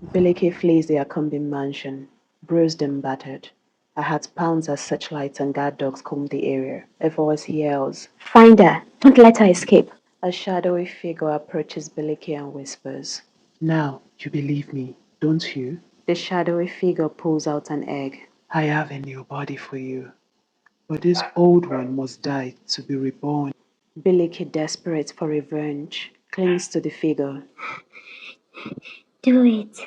Biliki flees the Akumbi mansion, bruised and battered. A heart pounds as searchlights and guard dogs comb the area. A voice yells, "Find her! Don't let her escape!" A shadowy figure approaches Biliki and whispers, Now, you believe me, don't you? The shadowy figure pulls out an egg. I have a new body for you, but this old one must die to be reborn. Biliki, desperate for revenge, clings to the figure. Do it.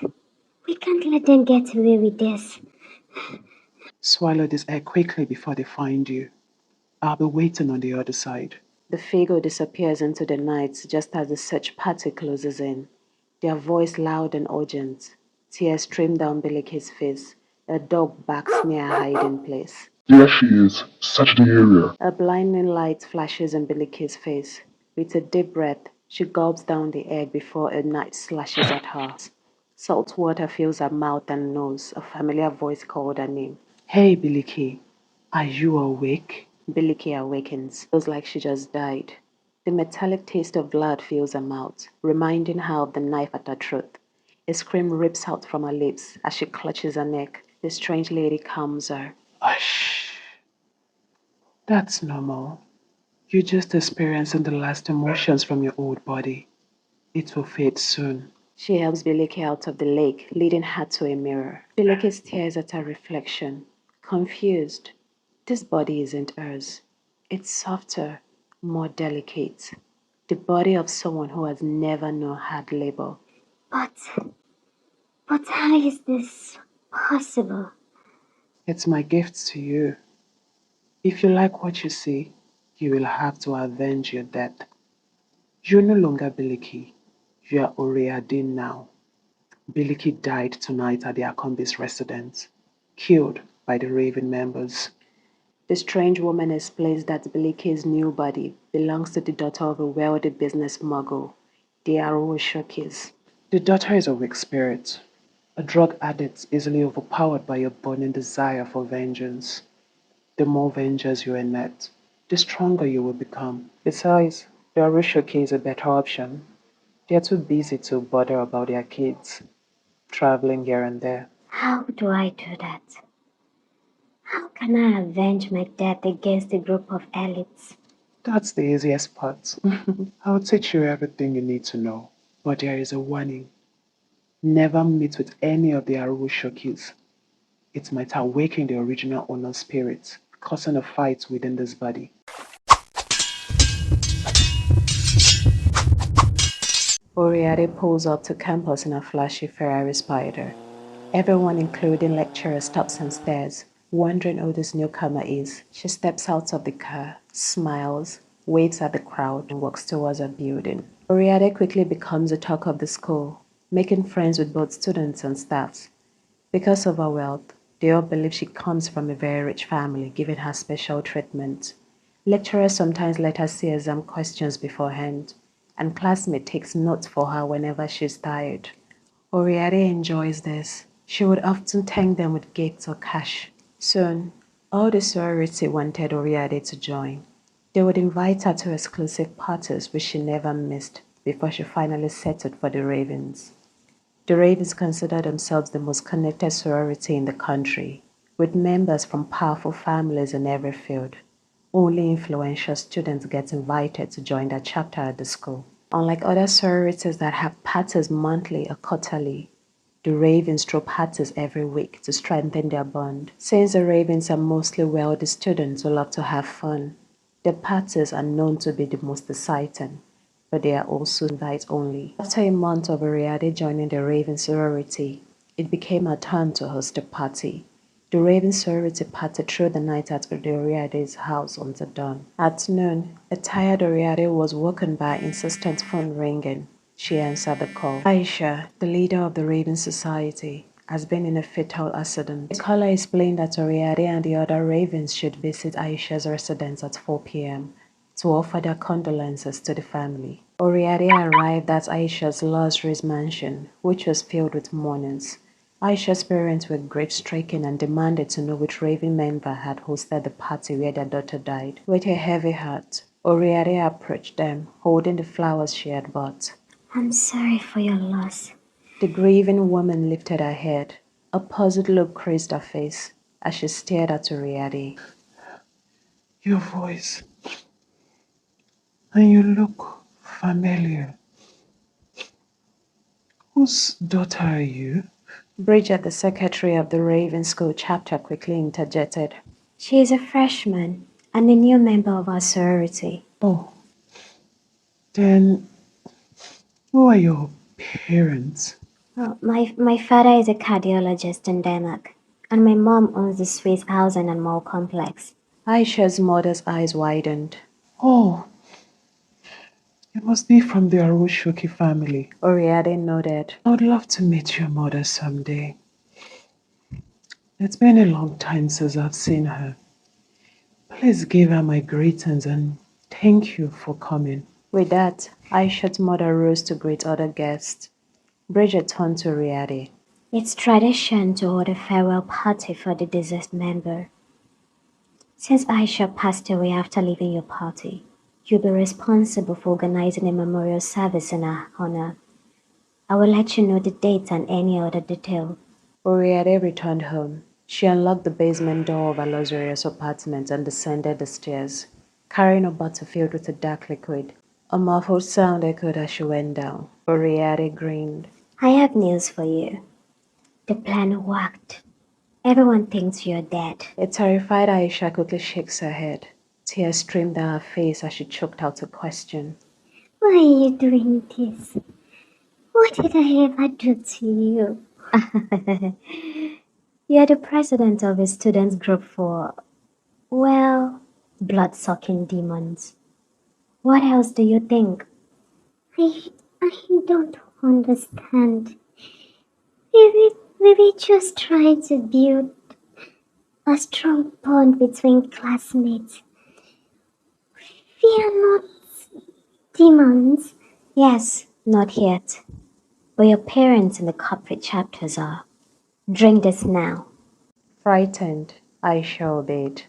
We can't let them get away with this. Swallow this egg quickly before they find you. I'll be waiting on the other side. The figure disappears into the night just as the search party closes in. Their voice loud and urgent. Tears stream down Biliki's face. A dog barks near a hiding place. There she is. Search the area. A blinding light flashes in Biliki's face. With a deep breath, she gulps down the egg before a knife slashes at her. Salt water fills her mouth and nose. A familiar voice called her name. Hey, Biliki, are you awake? Biliki awakens. Feels like she just died. The metallic taste of blood fills her mouth, reminding her of the knife at her throat. A scream rips out from her lips as she clutches her neck. The strange lady calms her. Hush. That's normal. You're just experiencing the last emotions from your old body. It will fade soon. She helps Biliki out of the lake, leading her to a mirror. Biliki stares at her reflection, confused. This body isn't hers. It's softer, more delicate. The body of someone who has never known hard labor. But how is this possible? It's my gift to you. If you like what you see, you will have to avenge your death. You're no longer Biliki. You are Oriadin now. Biliki died tonight at the Akombi's residence, killed by the Raven members. The strange woman explains that Biliki's new body belongs to the daughter of a wealthy business mogul, the Shokis. The daughter is a weak spirit, a drug addict easily overpowered by your burning desire for vengeance. The more vengeance you enact, the stronger you will become. Besides, the Arushoki is a better option. They are too busy to bother about their kids, traveling here and there. How do I do that? How can I avenge my death against a group of elites? That's the easiest part. I'll teach you everything you need to know. But there is a warning. Never meet with any of the Arushokis. It might awaken the original owner's spirit, causing a fight within this body. Oriade pulls up to campus in a flashy Ferrari Spider. Everyone, including lecturers, stops and stares, wondering who this newcomer is. She steps out of the car, smiles, waves at the crowd, and walks towards her building. Oriade quickly becomes the talk of the school, making friends with both students and staff. Because of her wealth, they all believe she comes from a very rich family, giving her special treatment. Lecturers sometimes let her see exam questions beforehand, and classmates takes notes for her whenever she's tired. Oriade enjoys this. She would often thank them with gifts or cash. Soon, all the sorority wanted Oriade to join. They would invite her to exclusive parties which she never missed before she finally settled for the Ravens. The Ravens consider themselves the most connected sorority in the country, with members from powerful families in every field. Only influential students get invited to join their chapter at the school. Unlike other sororities that have parties monthly or quarterly, the Ravens throw parties every week to strengthen their bond. Since the Ravens are mostly wealthy students who love to have fun, their parties are known to be the most exciting, but they are also invite only. After a month of Ariade joining the Raven sorority, it became her turn to host a party. The Raven sorority party through the night at Oriade's house until dawn. At noon, a tired Oriade was woken by insistent phone ringing. She answered the call. Aisha, the leader of the Raven Society, has been in a fatal accident. The caller explained that Oriade and the other Ravens should visit Aisha's residence at 4 p.m. to offer their condolences to the family. Oriade arrived at Aisha's luxurious mansion, which was filled with mourners. Aisha's parents were grief-stricken and demanded to know which Raven member had hosted the party where their daughter died. With a heavy heart, Oriade approached them, holding the flowers she had bought. I'm sorry for your loss. The grieving woman lifted her head. A puzzled look creased her face as she stared at Uriadi. Your voice. And you look familiar. Whose daughter are you? Bridget, the secretary of the Raven School chapter, quickly interjected. She is a freshman and a new member of our sorority. Oh, then who are your parents? Oh, my father is a cardiologist in Denmark, and my mom owns the Swiss Housing and Mall complex. Aisha's mother's eyes widened. Oh, you must be from the Arushoki family. Uriadi nodded. I would love to meet your mother someday. It's been a long time since I've seen her. Please give her my greetings and thank you for coming. With that, Aisha's mother rose to greet other guests. Bridget turned to Uriadi. It's tradition to hold a farewell party for the deceased member. Since Aisha passed away after leaving your party, you'll be responsible for organizing a memorial service in her honor. I will let you know the date and any other detail. Uriadi returned home. She unlocked the basement door of her luxurious apartment and descended the stairs, carrying a bottle filled with a dark liquid. A muffled sound echoed as she went down. Uriadi grinned. I have news for you. The plan worked. Everyone thinks you're dead. A terrified Aisha quickly shakes her head. Tears streamed down her face as she choked out a question. Why are you doing this? What did I ever do to you? You're the president of a student group for, well, blood-sucking demons. What else do you think? I, I don't understand. We were just trying to build a strong bond between classmates. We are not demons. Yes, not yet. But your parents in the corporate chapters are. Drink this now. Frightened, Aisha obeyed.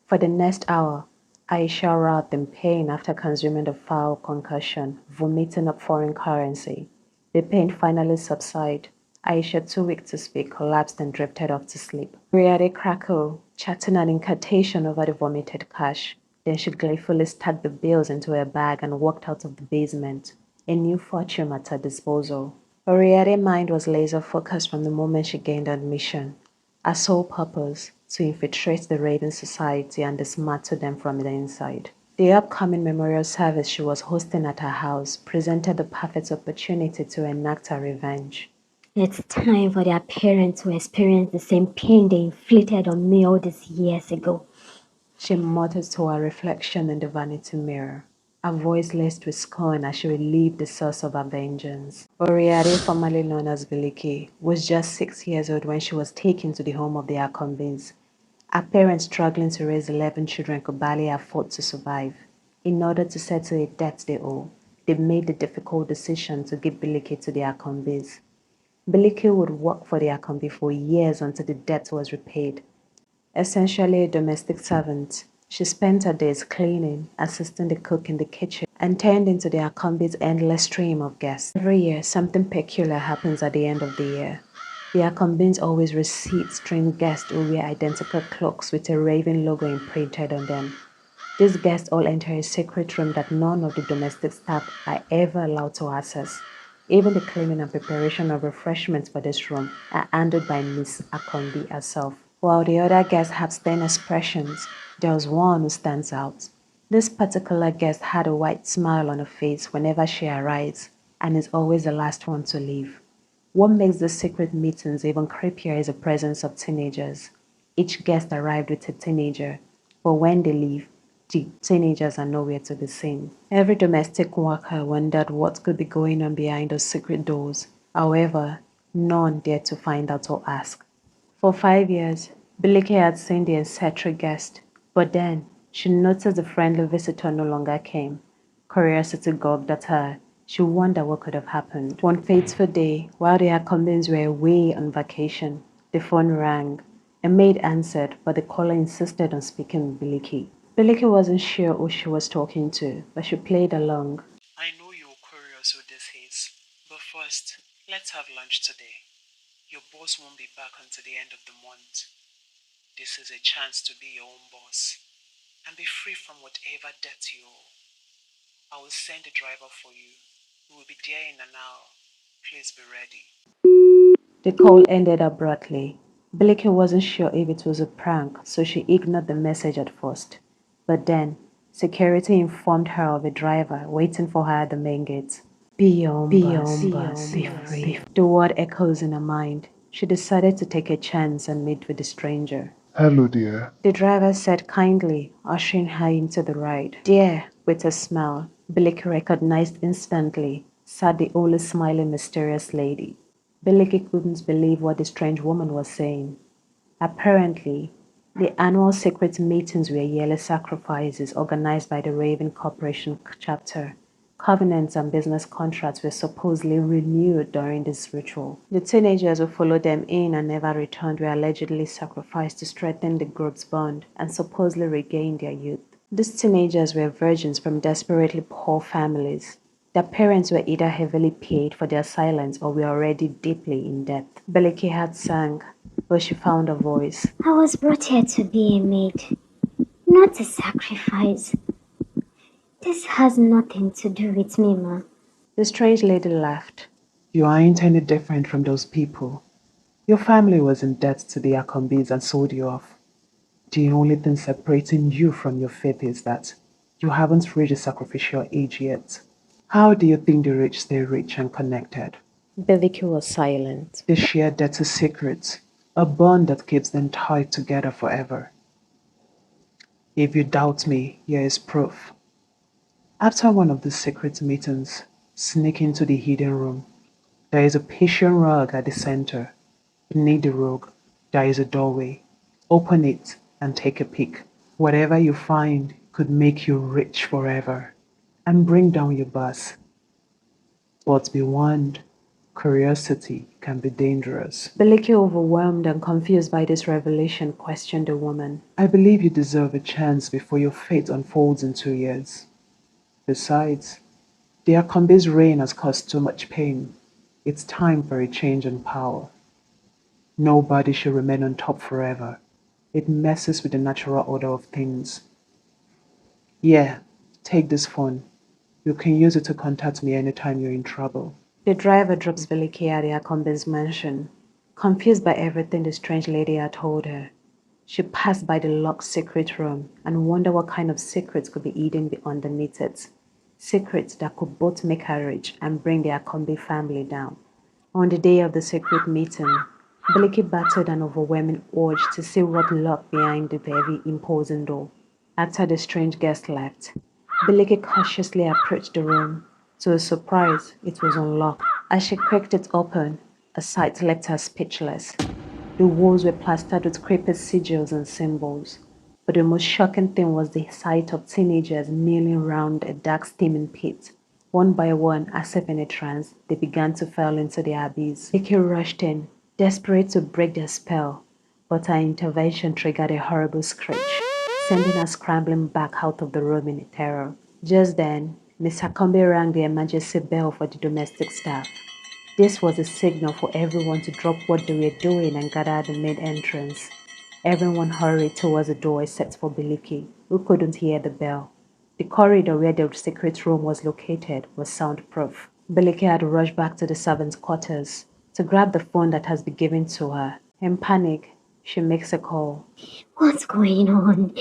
For the next hour, Aisha writhed in pain after consuming the foul concussion, vomiting up foreign currency. The pain finally subsided. Aisha, too weak to speak, collapsed and drifted off to sleep. Riade crackled, chatting an incantation over the vomited cash. Then she gleefully stacked the bills into her bag and walked out of the basement, a new fortune at her disposal. Oriade's mind was laser-focused from the moment she gained admission. Her sole purpose, to infiltrate the Raven Society and dismantle them from the inside. The upcoming memorial service she was hosting at her house presented the perfect opportunity to enact her revenge. It's time for their parents to experience the same pain they inflicted on me all these years ago. She muttered to her reflection in the vanity mirror, her voice laced with scorn as she relieved the source of her vengeance. Oriade, formerly known as Biliki, was just 6 years old when she was taken to the home of the Akombins. Her parents, struggling to raise 11 children, could barely afford to survive. In order to settle a debt they owe, they made the difficult decision to give Biliki to the Akombis. Biliki would work for the Akombi for years until the debt was repaid. Essentially a domestic servant, she spent her days cleaning, assisting the cook in the kitchen, and turned into the Akombi's endless stream of guests. Every year, something peculiar happens at the end of the year. The Akombins always receive strange guests who wear identical cloaks with a raven logo imprinted on them. These guests all enter a secret room that none of the domestic staff are ever allowed to access. Even the cleaning and preparation of refreshments for this room are handled by Miss Akombi herself. While the other guests have stern expressions, there was one who stands out. This particular guest had a white smile on her face whenever she arrives and is always the last one to leave. What makes the secret meetings even creepier is the presence of teenagers. Each guest arrived with a teenager, but when they leave, the teenagers are nowhere to be seen. Every domestic worker wondered what could be going on behind those secret doors. However, none dared to find out or ask. For 5 years, Biliki had seen the eccentric guest, but then she noticed the friendly visitor no longer came. Curiosity gobbled at her. She wondered what could have happened. One fateful day, while the Akombins were away on vacation, the phone rang. A maid answered, but the caller insisted on speaking with Biliki. Biliki wasn't sure who she was talking to, but she played along. I know you're curious who this is, but first, Let's have lunch today. Your boss won't be back until the end of the month. This is a chance to be your own boss and be free from whatever debt you owe. I will send a driver for you. We will be there in an hour. Please be ready. The call ended abruptly. Biliki wasn't sure if it was a prank, so she ignored the message at first. But then, security informed her of a driver waiting for her at the main gate. Be your own boss, be free. The word echoes in her mind. She decided to take a chance and meet with the stranger. Hello, dear. The driver said kindly, ushering her into the ride. Dear, with a smile, Biliki recognized instantly, sat the only smiling mysterious lady. Biliki couldn't believe what the strange woman was saying. Apparently, the annual secret meetings were yearly sacrifices organized by the Raven Corporation chapter. Covenants and business contracts were supposedly renewed during this ritual. The teenagers who followed them in and never returned were allegedly sacrificed to strengthen the group's bond and supposedly regain their youth. These teenagers were virgins from desperately poor families. Their parents were either heavily paid for their silence or were already deeply in debt. Biliki had sang, but she found a voice. I was brought here to be a maid, not a sacrifice. This has nothing to do with me, Ma. The strange lady laughed. You aren't any different from those people. Your family was in debt to the Akumbis and sold you off. The only thing separating you from your faith is that you haven't reached the sacrificial age yet. How do you think the rich stay rich and connected? Biliki was silent. They share dirty secrets, a bond that keeps them tied together forever. If you doubt me, here is proof. After one of the secret meetings, sneak into the hidden room. There is a Persian rug at the center. Beneath the rug, there is a doorway. Open it and take a peek. Whatever you find could make you rich forever and bring down your boss. But be warned, curiosity can be dangerous. Biliki, overwhelmed and confused by this revelation, questioned the woman. I believe you deserve a chance before your fate unfolds in 2 years. Besides, the Akambe's reign has caused too much pain. It's time for a change in power. Nobody should remain on top forever. It messes with the natural order of things. Yeah, take this phone. You can use it to contact me anytime you're in trouble. The driver drops Biliki at the Akombe's mansion. Confused by everything the strange lady had told her, she passed by the locked secret room and wondered what kind of secrets could be hidden underneath it. Secrets that could both make her rich and bring the Akombe family down. On the day of the secret meeting, Biliki battled an overwhelming urge to see what lurked behind the heavy, imposing door. After the strange guest left, Biliki cautiously approached the room. To her surprise, it was unlocked. As she cracked it open, a sight left her speechless. The walls were plastered with creepy sigils and symbols. But the most shocking thing was the sight of teenagers kneeling round a dark steaming pit. One by one, as if in a trance, they began to fall into the abyss. Vicky rushed in, desperate to break their spell, but her intervention triggered a horrible screech, sending her scrambling back out of the room in terror. Just then, Miss Akombe rang the emergency bell for the domestic staff. This was a signal for everyone to drop what they were doing and gather at the main entrance. Everyone hurried towards the door except for Biliki, who couldn't hear the bell. The corridor where the secret room was located was soundproof. Biliki had rushed back to the servants' quarters to grab the phone that has been given to her. In panic, she makes a call. What's going on?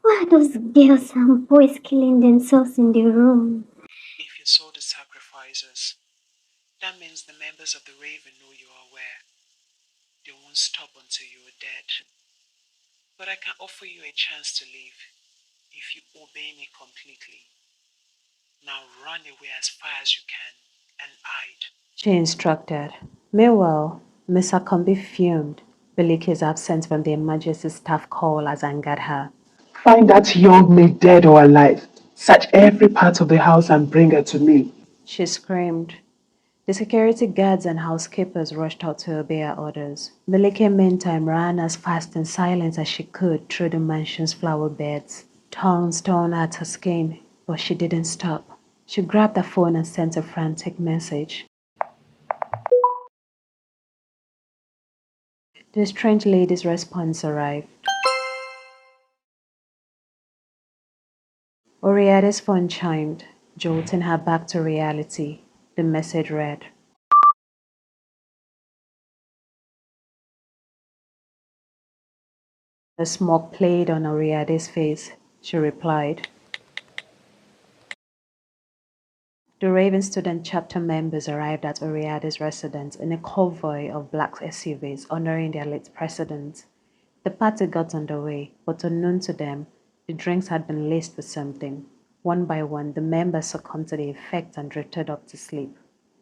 Why are those girls and boys killing themselves in the room? If you saw the sacrifices, that means the members of the Raven know you are aware. They won't stop until you are dead. But I can offer you a chance to live if you obey me completely. Now run away as far as you can and hide. She instructed. Meanwhile, Miss Akombe fumed. Biliki's absence from the emergency staff call has angered her. Find that young maid dead or alive. Search every part of the house and bring her to me. She screamed. The security guards and housekeepers rushed out to obey her orders. Biliki, meantime, ran as fast and silent as she could through the mansion's flower beds. Tongues torn at her skin, but she didn't stop. She grabbed the phone and sent a frantic message. The strange lady's response arrived. Oriada's phone chimed, jolting her back to reality. The message read, a smirk played on Oriada's face. She replied, the Raven student chapter members arrived at Oriada's residence in a convoy of black SUVs honoring their late president. The party got underway, but unknown to them, the drinks had been laced with something. One by one, the members succumbed to the effect and drifted off to sleep.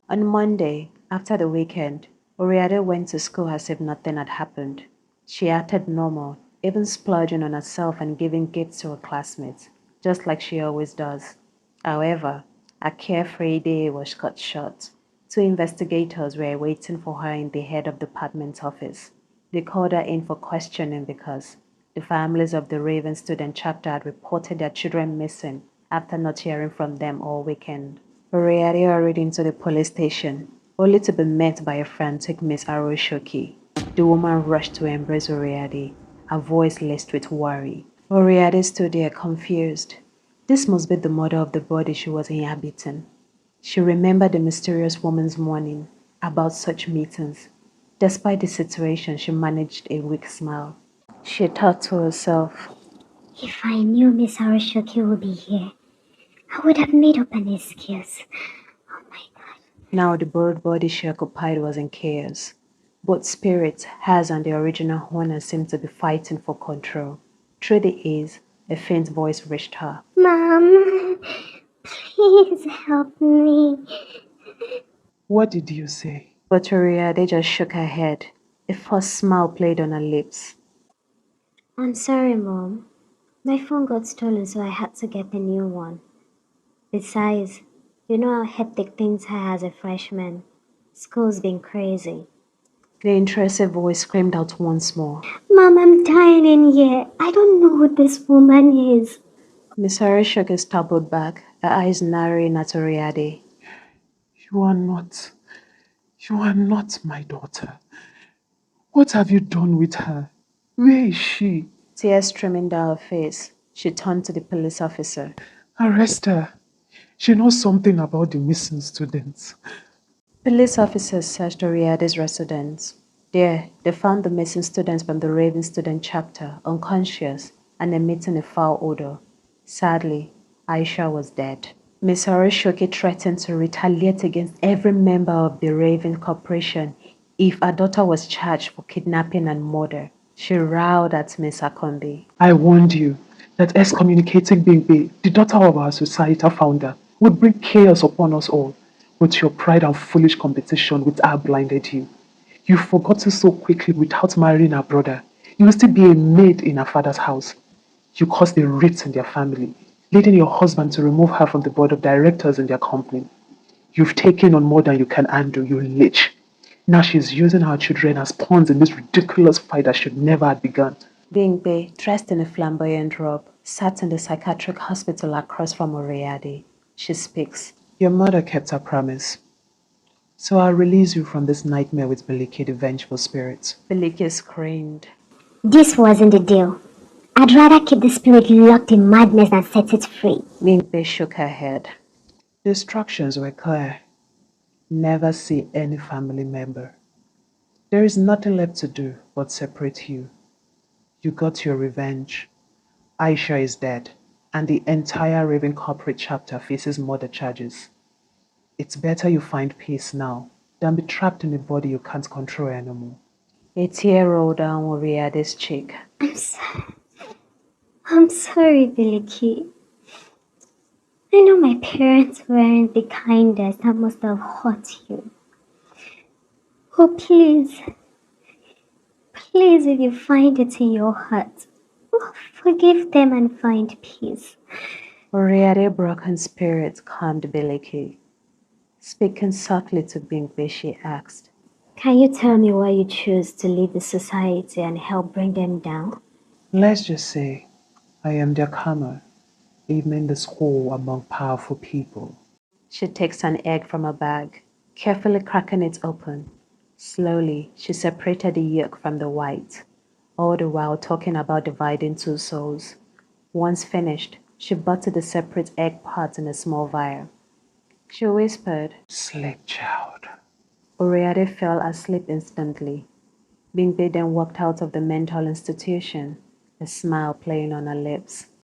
On Monday, after the weekend, Oriade went to school as if nothing had happened. She acted normal, even splurging on herself and giving gifts to her classmates, just like she always does. However, a carefree day was cut short. Two investigators were waiting for her in the head of department office. They called her in for questioning because the families of the Raven student chapter had reported their children missing after not hearing from them all weekend. Oriade hurried into the police station, only to be met by a frantic Miss Aroshoki. The woman rushed to embrace Oriade, her voice laced with worry. Oriade stood there confused. This must be the mother of the body she was inhabiting. She remembered the mysterious woman's warning about such meetings. Despite the situation, she managed a weak smile. She thought to herself, If I knew Miss Arashoki would be here, I would have made up an excuse. Oh my god. now the bird body she occupied was in chaos. Both spirits, hers and the original owner, seemed to be fighting for control. Through the haze, a faint voice reached her. Mom, please help me. What did you say? But Oriade just shook her head. A forced smile played on her lips. I'm sorry, Mom. My phone got stolen, so I had to get a new one. Besides, you know how hectic things are as a freshman. School's been crazy. The intrusive voice screamed out once more. Mom, I'm dying in here. I don't know who this woman is. Miss Harris shook his toppled back, her eyes narrowing at Oriade. You are not. You are not my daughter. What have you done with her? Where is she? Tears streaming down her face, she turned to the police officer. Arrest her. She knows something about the missing students. Police officers searched Oriade's residence. There, they found the missing students from the Raven student chapter unconscious and emitting a foul odor. Sadly, Aisha was dead. Miss Horoshoki threatened to retaliate against every member of the Raven Corporation if her daughter was charged for kidnapping and murder. She riled at Miss Akombi. I warned you that excommunicating Bigby, the daughter of our societal founder, would bring chaos upon us all. But your pride and foolish competition with her blinded you. You forgot her so quickly without marrying her brother. You will still be a maid in her father's house. You caused a rift in their family, leading your husband to remove her from the board of directors in their company. You've taken on more than you can handle, you leech. Now she's using our children as pawns in this ridiculous fight that should never have begun. Bingbe, dressed in a flamboyant robe, sat in the psychiatric hospital across from Oriade. She speaks. Your mother kept her promise. So I'll release you from this nightmare with Biliki, the vengeful spirit. Biliki screamed. This wasn't the deal. I'd rather keep the spirit locked in madness than set it free. Bingbe shook her head. The instructions were clear. Never see any family member. There is nothing left to do but separate you. You got your revenge. Aisha is dead, and the entire Raven corporate chapter faces murder charges. It's better you find peace now than be trapped in a body you can't control anymore. A tear rolled down Oriade's cheek. I'm sorry, Biliki. I know my parents weren't the kindest. I must have hurt you. Oh, please. Please, if you find it in your heart, forgive them and find peace. Oriade's broken spirit calmed Biliki. Speaking softly to Bingbe, she asked, Can you tell me why you choose to leave the society and help bring them down? Let's just say I am their karma, evening the score among powerful people. She takes an egg from her bag, carefully cracking it open. Slowly, she separated the yolk from the white, all the while talking about dividing two souls. Once finished, she buttered the separate egg parts in a small vial. She whispered. Sleep, child. Oriade fell asleep instantly. Bingbe then walked out of the mental institution, a smile playing on her lips.